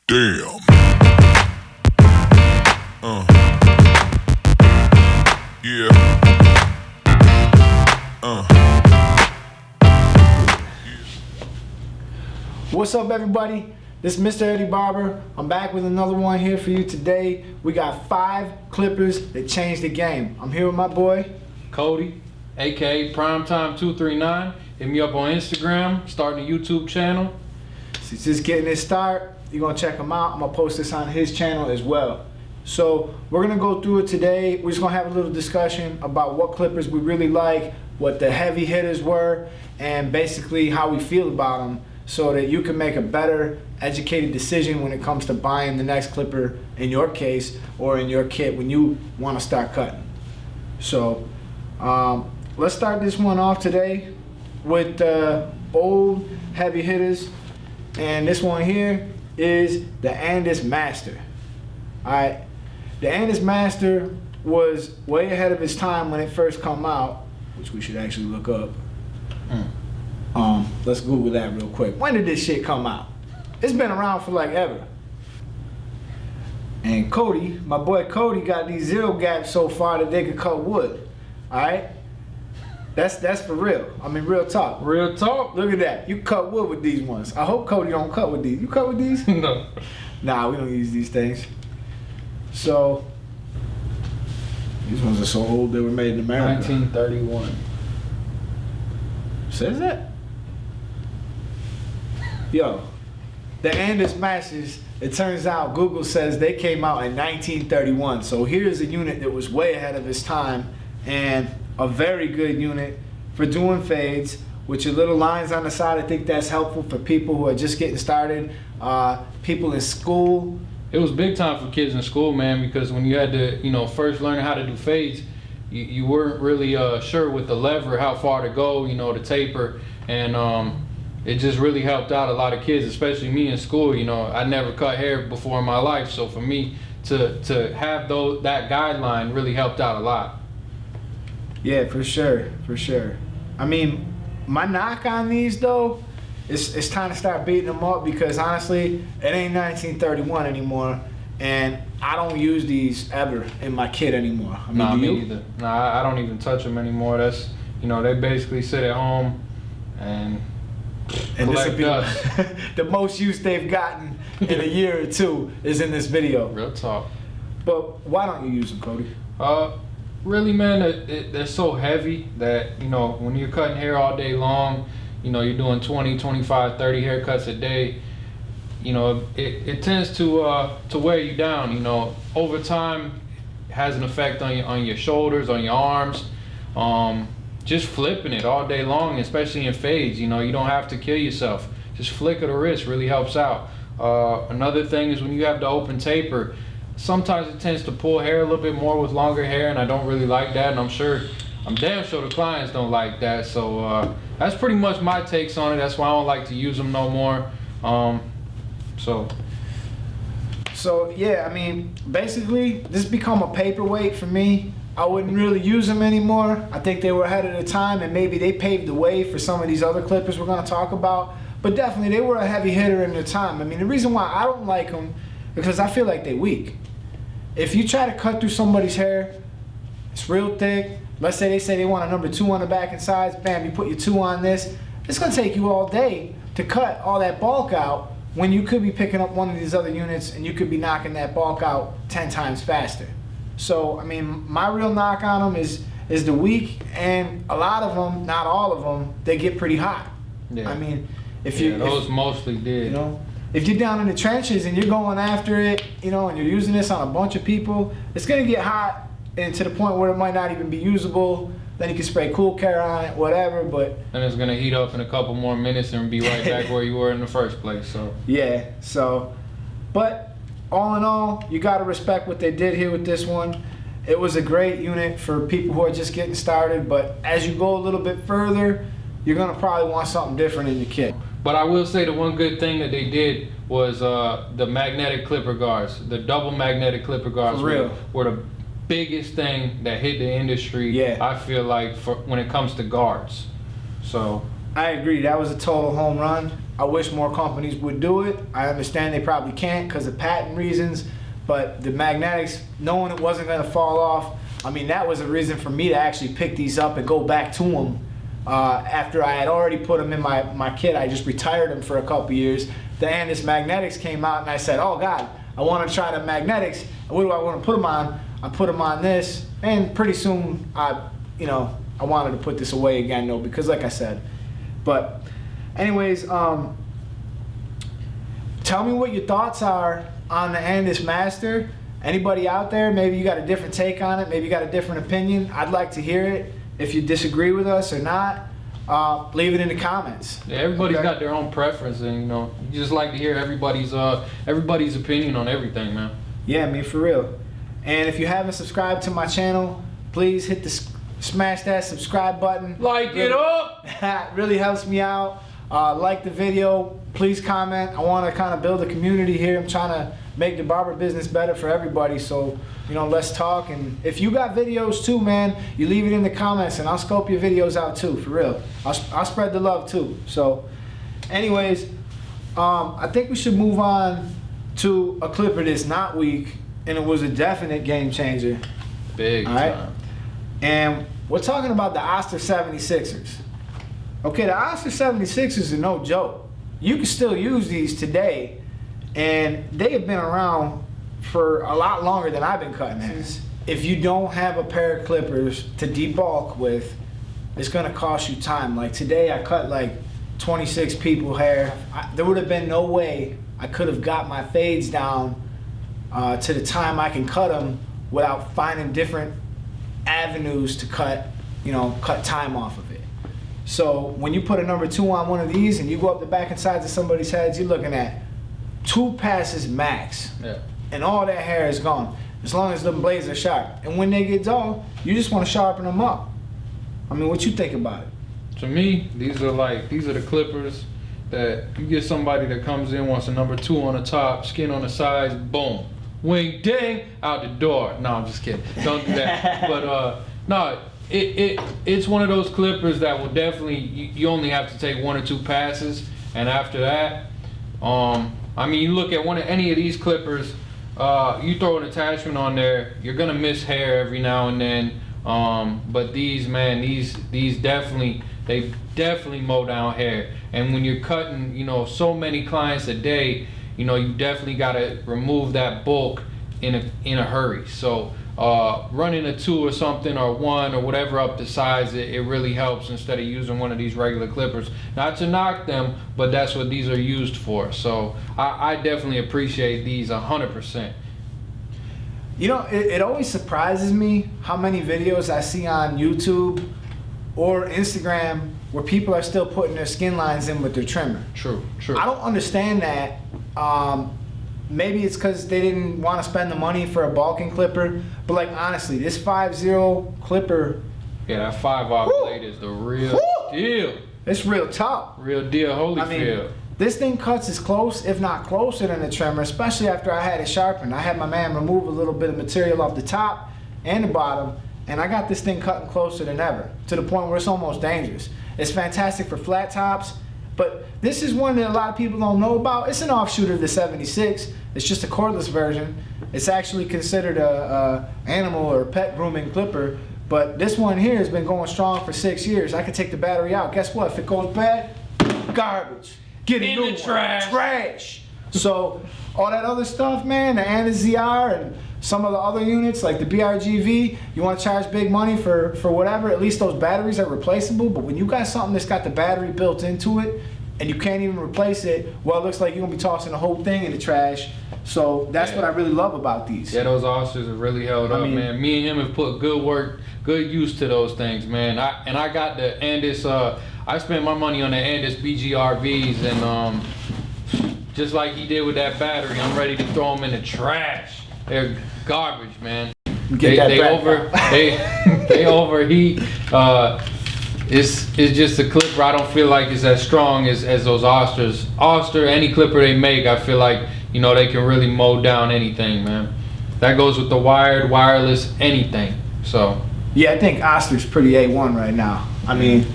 Damn. Yeah. What's up, everybody? This is Mr. Eddie Barber. I'm back with another one here for you today. We got 5 clippers that changed the game. I'm here with my boy Cody, aka Primetime239. Hit me up on Instagram, starting a YouTube channel. He's just getting his start. You're gonna check him out. I'm gonna post this on his channel as well. So we're gonna go through it today. We're just gonna have a little discussion about what clippers we really like, what the heavy hitters were, and basically how we feel about them, so that you can make a better educated decision when it comes to buying the next clipper in your case or in your kit when you want to start cutting. So let's start this one off today with old heavy hitters, and this one here is the Andis Master. Alright, the Andis Master was way ahead of its time when it first come out, which we should actually look up. Let's Google that real quick. When did this shit come out? It's been around for like ever. And Cody, my boy Cody, got these zero gaps so far that they could cut wood. Alright? That's for real. I mean, real talk. Real talk? Look at that. You cut wood with these ones. I hope Cody don't cut with these. You cut with these? No. Nah, we don't use these things. So, these ones are so old they were made in America. 1931. Says that? Yo, the Andis Masters, it turns out Google says they came out in 1931. So here's a unit that was way ahead of its time and a very good unit for doing fades with your little lines on the side. I think that's helpful for people who are just getting started, people in school. It was big time for kids in school, man, because when you had to, first learn how to do fades, you weren't really sure with the lever how far to go, the taper, and it just really helped out a lot of kids, especially me in school. I never cut hair before in my life, so for me to have that guideline really helped out a lot. Yeah, for sure, for sure. I mean, my knock on these though, it's time to start beating them up, because honestly, it ain't 1931 anymore, and I don't use these ever in my kit anymore. I mean, Nah, do me you? either. Nah, I don't even touch them anymore. That's, they basically sit at home and And this will collect be dust. the most use they've gotten in a year or two is in this video. Real talk. But why don't you use them, Cody? Really, man, they're so heavy that, when you're cutting hair all day long, you're doing 20, 25, 30 haircuts a day, it tends to wear you down. Over time, it has an effect on your shoulders, on your arms. Just flipping it all day long, especially in fades, you don't have to kill yourself. Just flick of the wrist really helps out. Another thing is when you have the open taper, sometimes it tends to pull hair a little bit more with longer hair, and I don't really like that, and I'm damn sure the clients don't like that. So that's pretty much my takes on it. That's why I don't like to use them no more. So yeah, I mean, basically, this become a paperweight for me. I wouldn't really use them anymore. I think they were ahead of the time, and maybe they paved the way for some of these other clippers we're gonna talk about. But definitely, they were a heavy hitter in their time. I mean, the reason why I don't like them is because I feel like they're weak. If you try to cut through somebody's hair, it's real thick. Let's say they want a number 2 on the back and sides. Bam, you put your 2 on this. It's gonna take you all day to cut all that bulk out, when you could be picking up one of these other units and you could be knocking that bulk out 10 times faster. So, I mean, my real knock on them is the weak, and a lot of them, not all of them, they get pretty hot. Yeah. I mean, those mostly did. If you're down in the trenches and you're going after it, and you're using this on a bunch of people, it's gonna get hot, and to the point where it might not even be usable. Then you can spray Cool Care on it, whatever, but... And it's gonna heat up in a couple more minutes and be right back where you were in the first place, so. Yeah, so, but all in all, you gotta respect what they did here with this one. It was a great unit for people who are just getting started, but as you go a little bit further, you're gonna probably want something different in your kit. But I will say the one good thing that they did was the magnetic clipper guards. The double magnetic clipper guards For real. were the biggest thing that hit the industry, Yeah. I feel like, when it comes to guards. So I agree, that was a total home run. I wish more companies would do it. I understand they probably can't because of patent reasons, but the magnetics, knowing it wasn't going to fall off, I mean, that was a reason for me to actually pick these up and go back to them. After I had already put them in my kit, I just retired them for a couple years. The Andis magnetics came out and I said, oh God, I want to try the magnetics. What do I want to put them on? I put them on this, and pretty soon I wanted to put this away again though, because like I said. But anyways, tell me what your thoughts are on the Andis Master. Anybody out there, maybe you got a different take on it, maybe you got a different opinion. I'd like to hear it. If you disagree with us or not, leave it in the comments. Yeah, everybody's got their own preference, and you just like to hear everybody's opinion on everything, man. Yeah, I mean, for real. And if you haven't subscribed to my channel, please hit smash that subscribe button. Like it up! It really helps me out. Like the video, please comment. I want to kind of build a community here. I'm trying to make the barber business better for everybody, so let's talk. And if you got videos too, man, you leave it in the comments and I'll scope your videos out too, for real. I'll spread the love too. So anyways, I think we should move on to a clipper that's not weak, and it was a definite game changer. Big time. And we're talking about the Oster 76ers. Okay, the Oster 76ers are no joke. You can still use these today, and they have been around for a lot longer than I've been cutting hairs. If you don't have a pair of clippers to debulk with, it's gonna cost you time. Like today, I cut like 26 people hair. There would have been no way I could have got my fades down to the time I can cut them without finding different avenues to cut time off of it. So when you put a number 2 on one of these and you go up the back and sides of somebody's heads, you're looking at 2 passes max. Yeah. And all that hair is gone, as long as the blades are sharp. And when they get dull, you just want to sharpen them up. I mean, what you think about it? To me, these are the clippers that you get somebody that comes in, wants a number 2 on the top, skin on the sides, boom, wing, ding, out the door. No, I'm just kidding. Don't do that. But no, it's one of those clippers that will definitely, you only have to take 1 or 2 passes, and after that, I mean, you look at any of these clippers. You throw an attachment on there, you're gonna miss hair every now and then. But these, man, these definitely mow down hair. And when you're cutting, so many clients a day, you definitely gotta remove that bulk in a hurry. So running a 2 or something, or 1 or whatever up the size, it really helps instead of using one of these regular clippers. Not to knock them, but that's what these are used for. So I definitely appreciate these 100%. It always surprises me how many videos I see on YouTube or Instagram where people are still putting their skin lines in with their trimmer. True. I don't understand that. Maybe it's because they didn't want to spend the money for a bulking clipper, but like honestly, this 5-0 clipper. Yeah, that 5-aught blade is the real deal. It's real tough. Real deal, Holyfield. This thing cuts as close, if not closer than the trimmer, especially after I had it sharpened. I had my man remove a little bit of material off the top and the bottom, and I got this thing cutting closer than ever, to the point where it's almost dangerous. It's fantastic for flat tops, but this is one that a lot of people don't know about. It's an offshoot of the 76. It's just a cordless version. It's actually considered a animal or pet grooming clipper, but this one here has been going strong for 6 years. I could take the battery out. Guess what? If it goes bad, garbage. Get a new one. Trash. So all that other stuff, man, the Andis ZR and some of the other units like the BRGV, you want to charge big money for whatever, at least those batteries are replaceable. But when you got something that's got the battery built into it and you can't even replace it, well, it looks like you're going to be tossing the whole thing in the trash. So that's what I really love about these. Yeah, those Osters have really held up, man. Me and him have put good use to those things, man. I got the Andis, I spent my money on the Andis BGRVs, and just like he did with that battery, I'm ready to throw them in the trash. They're garbage, man. They overheat. It's just a clipper. I don't feel like it's as strong as those Osters. Oster, any clipper they make, I feel like they can really mow down anything, man. That goes with the wired, wireless, anything. So yeah, I think Oster's pretty A1 right now. I mean,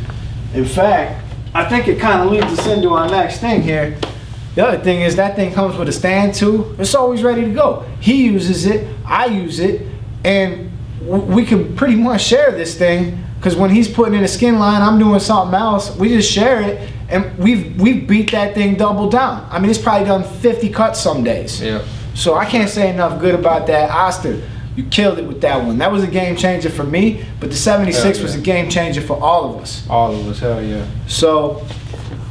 in fact, I think it kind of leads us into our next thing here. The other thing is that thing comes with a stand too. It's always ready to go. He uses it, I use it, and we can pretty much share this thing because when he's putting in a skin line, I'm doing something else. We just share it, and we've beat that thing double down. I mean, it's probably done 50 cuts some days. Yeah. So I can't say enough good about that. Oster, you killed it with that one. That was a game changer for me, but the 76 was a game changer for all of us. All of us, hell yeah. So,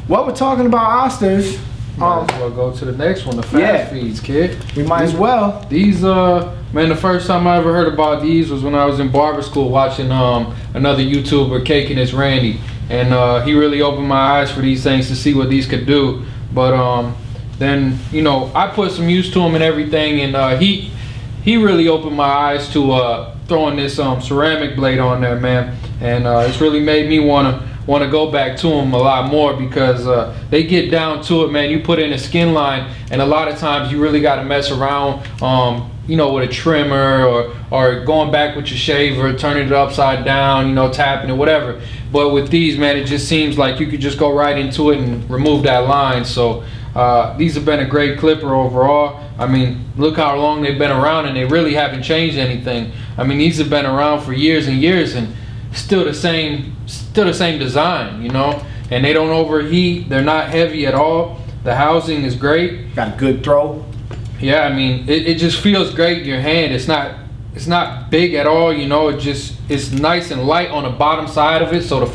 what we're talking about Osters, Might as well go to the next one, the fast feeds, kid. we might as well. These, man, the first time I ever heard about these was when I was in barber school watching another YouTuber, Caking It's Randy. And he really opened my eyes for these things to see what these could do. But then, you know, I put some use to them and everything, and he really opened my eyes to throwing this ceramic blade on there, man. And it's really made me want to go back to them a lot more because they get down to it, man. You put in a skin line, and a lot of times you really got to mess around, you know, with a trimmer or going back with your shaver, turning it upside down, you know, tapping it, whatever. But with these, man, it just seems like you could just go right into it and remove that line. So these have been a great clipper overall. I mean, look how long they've been around, and they really haven't changed anything. I mean, these have been around for years and years, and still the same design, you know. And they don't overheat. They're not heavy at all. The housing is great. Got a good throw. Yeah, I mean, it just feels great in your hand. It's not big at all, you know. It's nice and light on the bottom side of it. So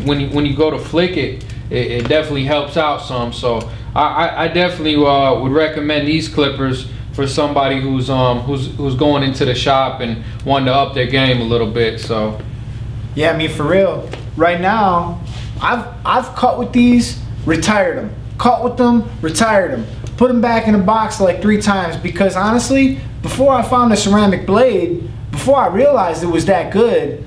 when you go to flick it, it definitely helps out some. So I definitely would recommend these clippers for somebody who's going into the shop and wanting to up their game a little bit. So Yeah, I mean, for real. Right now, I've cut with these, retired them. Cut with them, retired them. Put them back in the box like 3 times because honestly, before I found the ceramic blade, before I realized it was that good,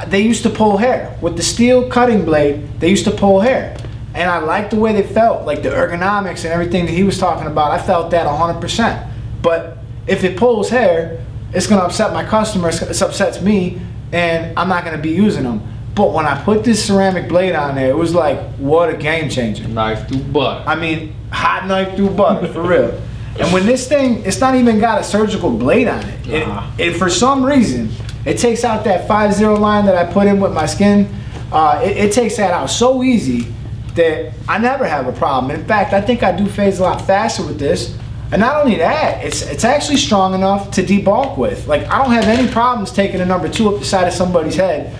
they used to pull hair. With the steel cutting blade, they used to pull hair. And I liked the way they felt, like the ergonomics and everything that he was talking about. I felt that 100%. But if it pulls hair, it's gonna upset my customers, it upsets me, and I'm not gonna be using them. But when I put this ceramic blade on there, it was like, what a game changer. knife through butter. I mean, hot knife through butter, for real. And when this thing, it's not even got a surgical blade on it. It for some reason, it takes out that 5-0 line that I put in with my skin. It takes that out so easy that I never have a problem. In fact, I think I do fades a lot faster with this. And not only that, it's actually strong enough to debulk with. Like, I don't have any problems taking a number 2 up the side of somebody's head.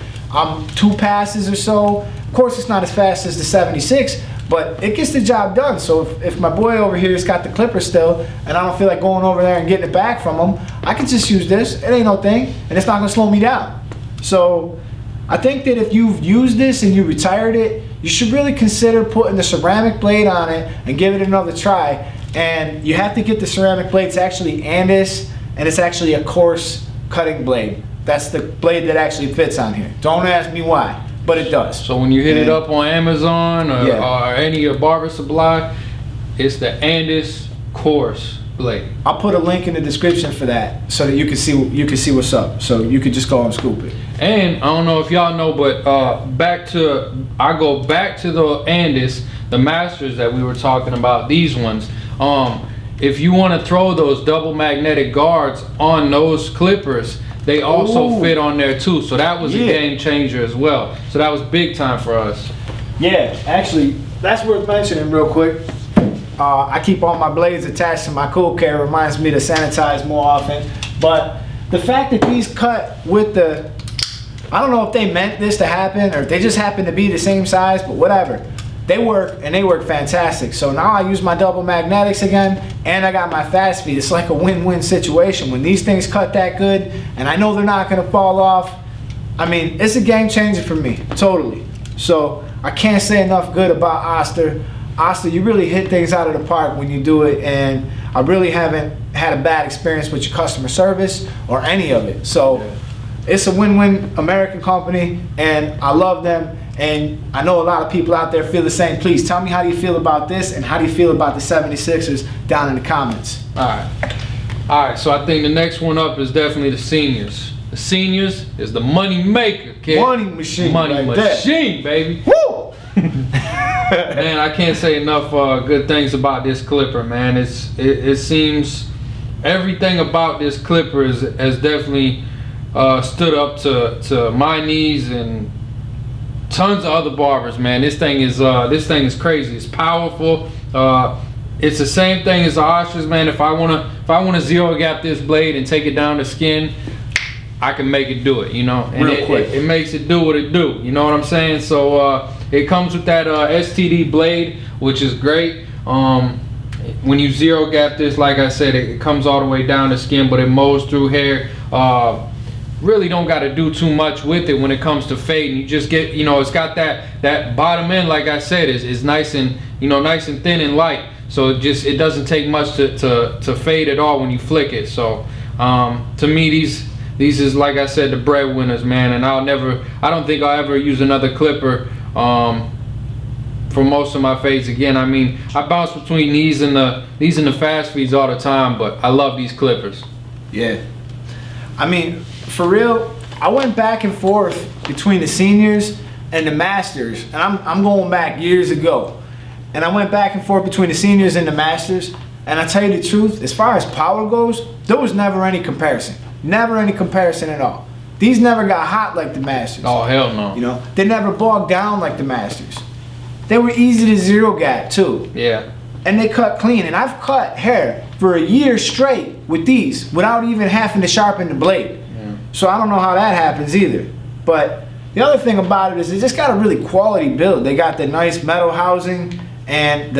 2 passes or so. Of course, it's not as fast as the 76, but it gets the job done. So if my boy over here has got the clipper still, and I don't feel like going over there and getting it back from him, I can just use this. It ain't no thing, and it's not gonna slow me down. So I think that if you've used this and you retired it, you should really consider putting the ceramic blade on it and give it another try. And you have to get the ceramic blade. It's actually Andis, and it's actually a coarse cutting blade. That's the blade that actually fits on here. Don't ask me why, but it does. So when you hit it up on Amazon or any of barber supply, it's the Andis coarse blade. I'll put a link in the description for that so that you can see what's up. So you could just go and scoop it. And I don't know if y'all know, but I go back to the Andis, the Masters that we were talking about, these ones. If you want to throw those double magnetic guards on those clippers, they also fit on there too. So that was a game changer as well. So that was big time for us. Yeah, actually, that's worth mentioning real quick. I keep all my blades attached to my Cool Care. It reminds me to sanitize more often. But the fact that these cut with the, I don't know if they meant this to happen or if they just happen to be the same size, but whatever. They work, and they work fantastic. So now I use my double magnetics again, and I got my fast feed. It's like a win-win situation. When these things cut that good, and I know they're not gonna fall off, I mean, it's a game changer for me, totally. So I can't say enough good about Oster. Oster, you really hit things out of the park when you do it, and I really haven't had a bad experience with your customer service or any of it. So it's a win-win American company, and I love them. And I know a lot of people out there feel the same. Please tell me, how do you feel about this, and how do you feel about the 76ers down in the comments? All right, so I think the next one up is definitely the seniors. The seniors is the money maker, kid. Money machine. Money right machine, there. baby. Woo! Man, I can't say enough good things about this clipper, man. It seems everything about this clipper has definitely stood up to my needs and tons of other barbers, man. This thing is crazy. It's powerful. It's the same thing as the Oshers, man. If I wanna zero gap this blade and take it down to skin, I can make it do it, you know. And Real quick. it makes it do what it do. You know what I'm saying? So it comes with that STD blade, which is great. When you zero gap this, like I said, it comes all the way down to skin, but it mows through hair. Really don't got to do too much with it when it comes to fading. You just get, you know, it's got that bottom end, like I said, is nice and, you know, nice and thin and light. So it doesn't take much to fade at all when you flick it. So to me, these is, like I said, the breadwinners, man. And I don't think I'll ever use another clipper for most of my fades again. I mean, I bounce between these and the fast feeds all the time, but I love these clippers. Yeah. I mean, for real, I went back and forth between the seniors and the masters, and I'm going back years ago. And I went back and forth between the seniors and the masters, and I tell you the truth, as far as power goes, there was never any comparison. Never any comparison at all. These never got hot like the masters. Oh, hell no. You know, they never bogged down like the masters. They were easy to zero gap too. Yeah. And they cut clean. And I've cut hair for a year straight with these without even having to sharpen the blade. Yeah. So I don't know how that happens either. But the other thing about it is just got a really quality build. They got the nice metal housing, and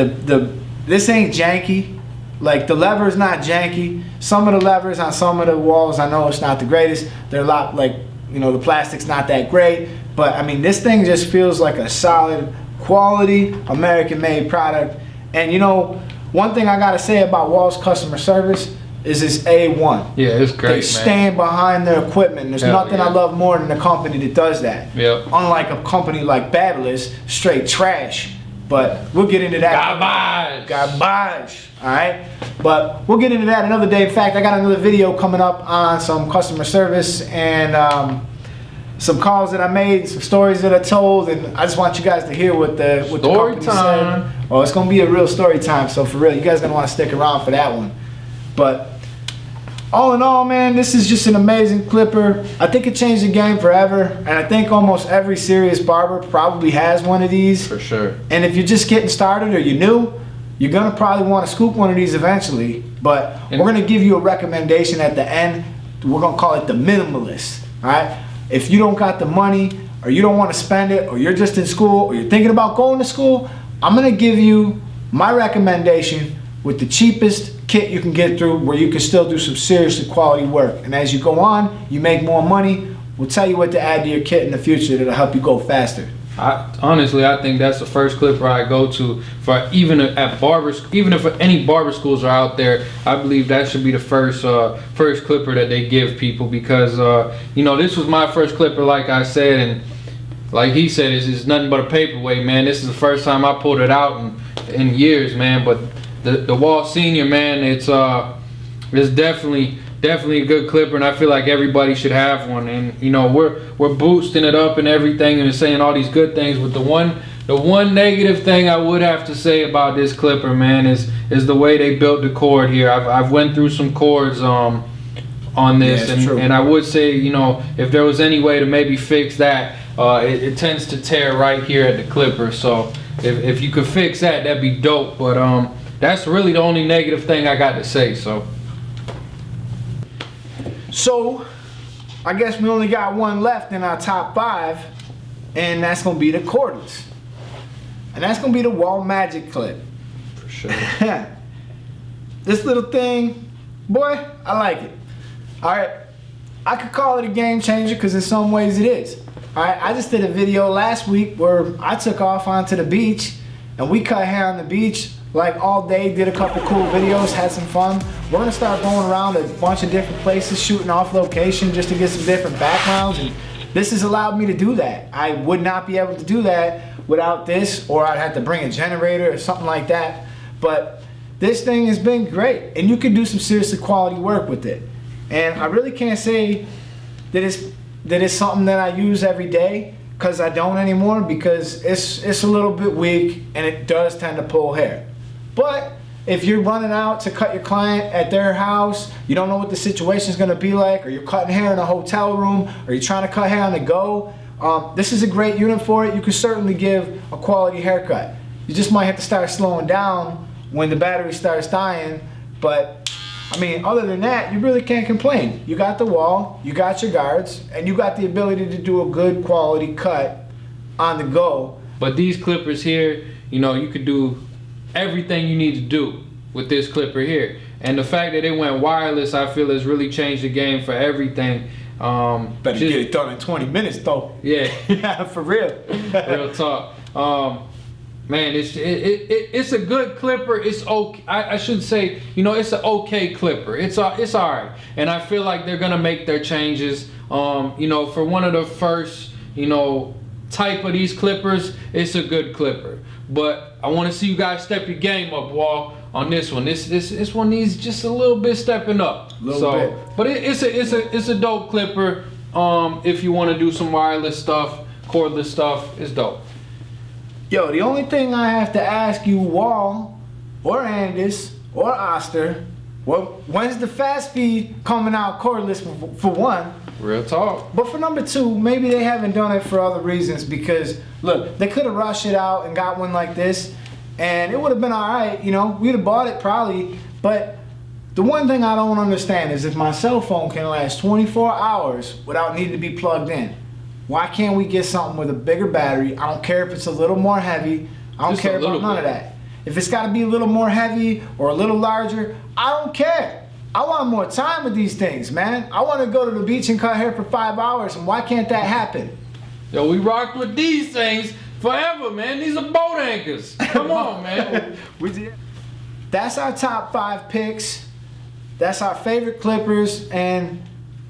this ain't janky. Like, the lever is not janky. Some of the levers on some of the walls, I know it's not the greatest. They're a lot, like, you know, the plastic's not that great. But I mean, this thing just feels like a solid, quality, American-made product. And you know, one thing I gotta say about Wall's customer service is it's A1. Yeah, it's great, They man. stand behind their equipment. There's Hell nothing I yeah. love more than a company that does that. Yep. Unlike a company like Babyliss, straight trash. But we'll get into that. Garbage. All right. But we'll get into that another day. In fact, I got another video coming up on some customer service and some calls that I made, some stories that I told, and I just want you guys to hear what the Story company time. said. Well, it's gonna be a real story time. So for real, you guys gonna want to stick around for that one. But all in all, man, this is just an amazing clipper. I think it changed the game forever, and I think almost every serious barber probably has one of these. For sure. And if you're just getting started or you're new, you're gonna probably want to scoop one of these eventually. But we're gonna give you a recommendation at the end. We're gonna call it the minimalist. All right. If you don't got the money, or you don't want to spend it, or you're just in school, or you're thinking about going to school, I'm gonna give you my recommendation with the cheapest kit you can get through, where you can still do some seriously quality work. And as you go on, you make more money. We'll tell you what to add to your kit in the future that'll help you go faster. Honestly, I think that's the first clipper I go to for even if any barber schools are out there. I believe that should be the first clipper that they give people, because you know, this was my first clipper, like I said, and like he said, it's nothing but a paperweight, man. This is the first time I pulled it out in years, man. But the Wall Senior, man, it's definitely a good clipper, and I feel like everybody should have one. And you know, we're boosting it up and everything, and saying all these good things. But the one negative thing I would have to say about this clipper, man, is the way they built the cord here. I've went through some cords on this, Yeah, and I would say, you know, if there was any way to maybe fix that, it tends to tear right here at the clipper. So if you could fix that, that'd be dope. But that's really the only negative thing I got to say. So, I guess we only got one left in our top 5, and that's gonna be the cordless. And that's gonna be the Wall Magic Clip. For sure. This little thing, boy, I like it. Alright, I could call it a game changer because in some ways it is. Alright, I just did a video last week where I took off onto the beach and we cut hair on the beach like all day, did a couple cool videos, had some fun. We're gonna start going around a bunch of different places, shooting off location just to get some different backgrounds, and this has allowed me to do that. I would not be able to do that without this, or I'd have to bring a generator or something like that. But this thing has been great, and you can do some seriously quality work with it. And I really can't say that it's something that I use every day, because I don't anymore, because it's a little bit weak and it does tend to pull hair. But if you're running out to cut your client at their house, you don't know what the situation is going to be like, or you're cutting hair in a hotel room, or you're trying to cut hair on the go, this is a great unit for it. You can certainly give a quality haircut. You just might have to start slowing down when the battery starts dying, but I mean, other than that, you really can't complain. You got the wall, you got your guards, and you got the ability to do a good quality cut on the go. But these clippers here, you know, you could do everything you need to do with this clipper here. And the fact that it went wireless, I feel, has really changed the game for everything. Better get it done in 20 minutes though. Yeah. For real. Real talk. Man, it's a good clipper. It's okay. I should say, you know, it's an okay clipper. It's all right. And I feel like they're gonna make their changes. You know, for one of the first, you know, type of these clippers, it's a good clipper. But I want to see you guys step your game up, Wall, on this one. This one needs just a little bit stepping up. Bit. But it's a dope clipper. If you want to do some wireless stuff, cordless stuff, it's dope. Yo, the only thing I have to ask you, Wall, or Andis, or Oster, well, when's the fast feed coming out cordless for one? Real talk. But for number two, maybe they haven't done it for other reasons, because look, they could have rushed it out and got one like this, and it would have been all right. You know, we'd have bought it probably. But the one thing I don't understand is if my cell phone can last 24 hours without needing to be plugged in, why can't we get something with a bigger battery? I don't care if it's a little more heavy. I don't Just care a little about none bit. of that. If it's got to be a little more heavy or a little larger, I don't care. I want more time with these things, man. I want to go to the beach and cut hair for 5 hours, and why can't that happen? Yo, we rocked with these things forever, man. These are boat anchors. Come on, man. We did. That's our top 5 picks. That's our favorite clippers, and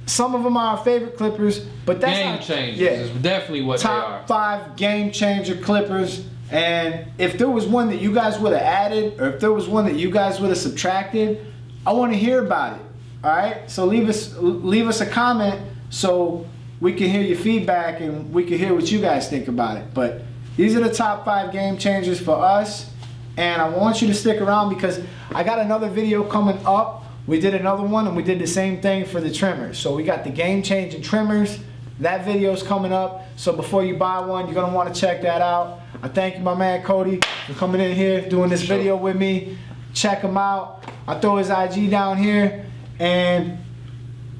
some of them are our favorite clippers, but that's Game our, changers yeah, is definitely what they are. top 5 game changer clippers. And if there was one that you guys would have added, or if there was one that you guys would have subtracted, I want to hear about it. All right, so leave us a comment so we can hear your feedback and we can hear what you guys think about it. But these are the top 5 game changers for us, and I want you to stick around because I got another video coming up. We did another one and we did the same thing for the trimmers. So we got the game changing trimmers. That video's coming up, so before you buy one, you're gonna want to check that out. I thank you, my man Cody, for coming in here doing this video with me. Check him out. I'll throw his IG down here. And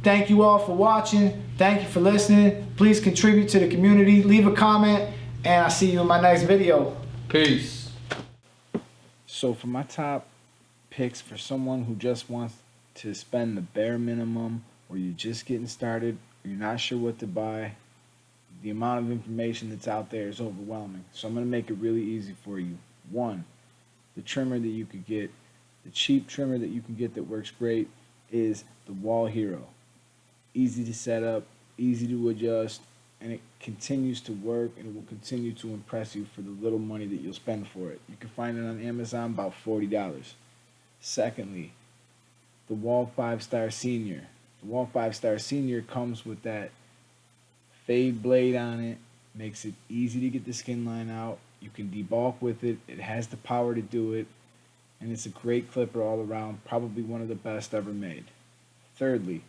thank you all for watching. Thank you for listening. Please contribute to the community. Leave a comment, and I'll see you in my next video. Peace. So for my top picks for someone who just wants to spend the bare minimum, or you're just getting started, or you're not sure what to buy, the amount of information that's out there is overwhelming. So I'm going to make it really easy for you. 1, the trimmer that you could get, the cheap trimmer that you can get that works great is the Wahl Hero. Easy to set up, easy to adjust, and it continues to work, and it will continue to impress you for the little money that you'll spend for it. You can find it on Amazon about $40. Secondly, the Wahl 5-Star Senior. The Wahl 5-Star Senior comes with that fade blade on it, makes it easy to get the skin line out. You can debulk with it. It has the power to do it, and it's a great clipper all around, probably one of the best ever made. Thirdly,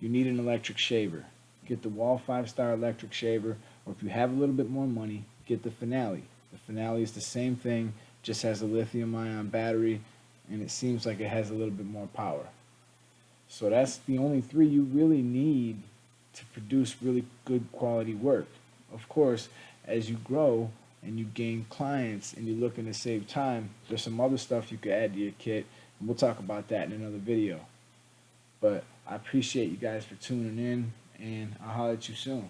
you need an electric shaver. Get the Wahl 5-Star electric shaver, or if you have a little bit more money, get the Finale. The Finale is the same thing, just has a lithium-ion battery, and it seems like it has a little bit more power. So that's the only 3 you really need to produce really good quality work. Of course, as you grow and you gain clients and you're looking to save time, there's some other stuff you could add to your kit, and we'll talk about that in another video. But I appreciate you guys for tuning in, and I'll holler at you soon.